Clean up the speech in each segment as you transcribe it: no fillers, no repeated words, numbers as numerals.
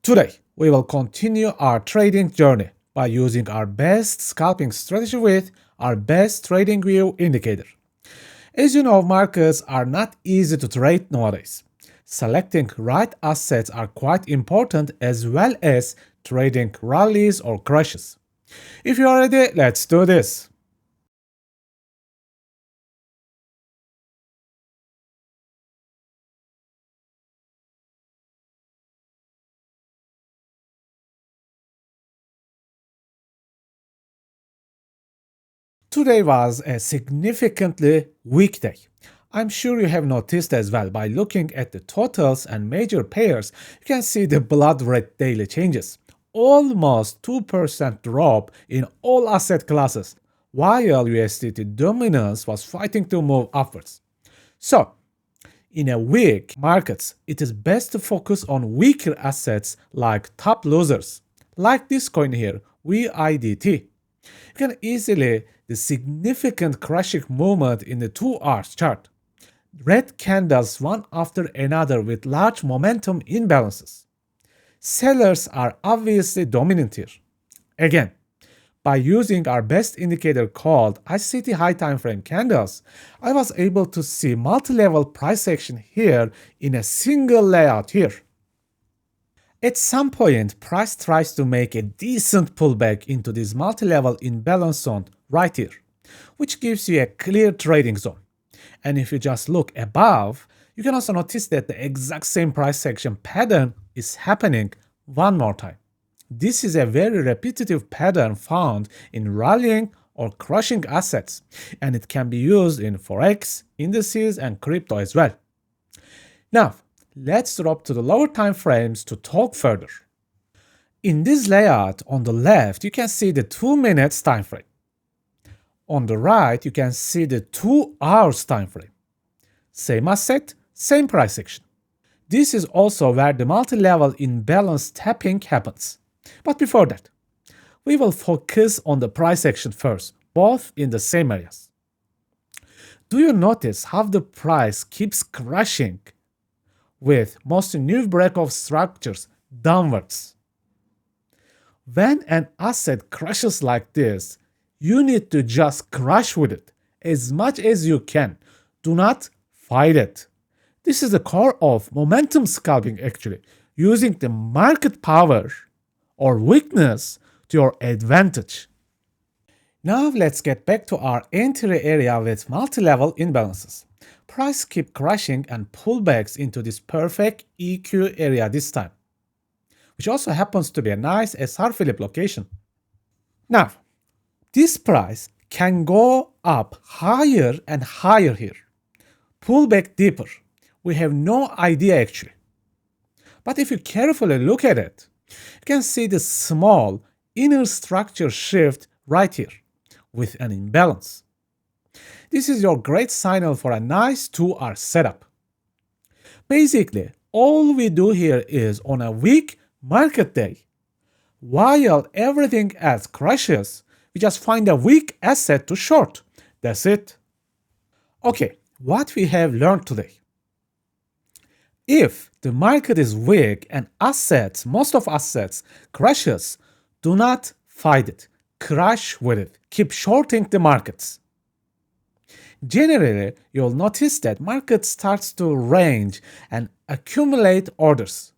Today, we will continue our trading journey by using our best scalping strategy with our best trading view indicator. As you know, markets are not easy to trade nowadays. Selecting right assets are quite important as well as trading rallies or crashes. If you are ready, let's do this. Today was a significantly weak day. I'm sure you have noticed as well by looking at the totals and major pairs, you can see the blood red daily changes. Almost 2% drop in all asset classes, while USDT dominance was fighting to move upwards. So, in a weak markets, it is best to focus on weaker assets like top losers, like this coin here, VIDT. You can easily the significant crashing movement in the 2 hour chart. Red candles one after another with large momentum imbalances. Sellers are obviously dominant here. Again, by using our best indicator called ICT high time frame candles, I was able to see multi-level price action here in a single layout here. At some point, price tries to make a decent pullback into this multi-level imbalance zone right here, which gives you a clear trading zone. And if you just look above, you can also notice that the exact same price action pattern is happening one more time. This is a very repetitive pattern found in rallying or crushing assets, and it can be used in Forex, indices, and crypto as well. Now, let's drop to the lower time frames to talk further. In this layout on the left, you can see the 2 minutes time frame. On the right, you can see the 2 hours time frame. Same asset, same price action. This is also where the multi-level imbalance tapping happens. But before that, we will focus on the price action first, both in the same areas. Do you notice how the price keeps crashing with most new breakout structures downwards? When an asset crashes like this, you need to just crash with it as much as you can. Do not fight it. This is the core of momentum scalping actually, using the market power or weakness to your advantage. Now let's get back to our entry area with multi-level imbalances. Price keep crashing and pullbacks into this perfect EQ area this time, which also happens to be a nice SR Philip location. Now, this price can go up higher and higher here. Pull back deeper. We have no idea actually. But if you carefully look at it, you can see the small inner structure shift right here with an imbalance. This is your great signal for a nice 2-hour setup. Basically, all we do here is on a weak market day, while everything else crashes, we just find a weak asset to short. That's it. Okay, what we have learned today. If the market is weak and most of assets crashes, do not fight it. Crash with it. Keep shorting the markets. Generally, you'll notice that market starts to range and accumulate orders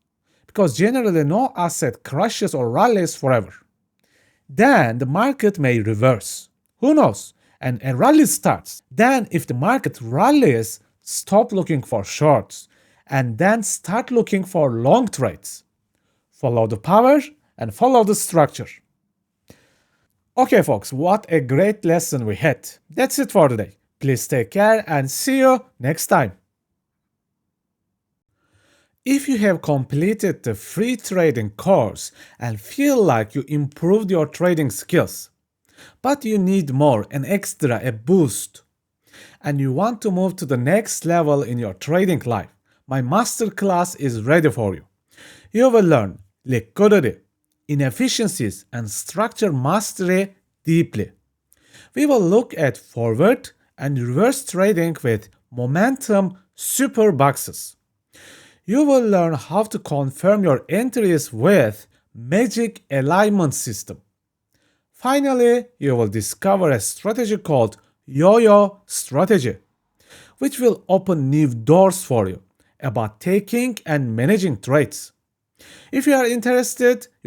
because generally no asset crashes or rallies forever. Then the market may reverse. Who knows? And a rally starts. Then if the market rallies, stop looking for shorts and then start looking for long trades. Follow the power and follow the structure. Okay folks, what a great lesson we had. That's it for today. Please take care and see you next time. If you have completed the free trading course and feel like you improved your trading skills, but you need more, an extra, a boost, and you want to move to the next level in your trading life, my masterclass is ready for you. You will learn liquidity, inefficiencies, and structure mastery deeply. We will look at forward and reverse trading with momentum super boxes. You will learn how to confirm your entries with Magic Alignment System. Finally, you will discover a strategy called YOYO Strategy, which will open new doors for you about taking and managing trades. If you are interested, you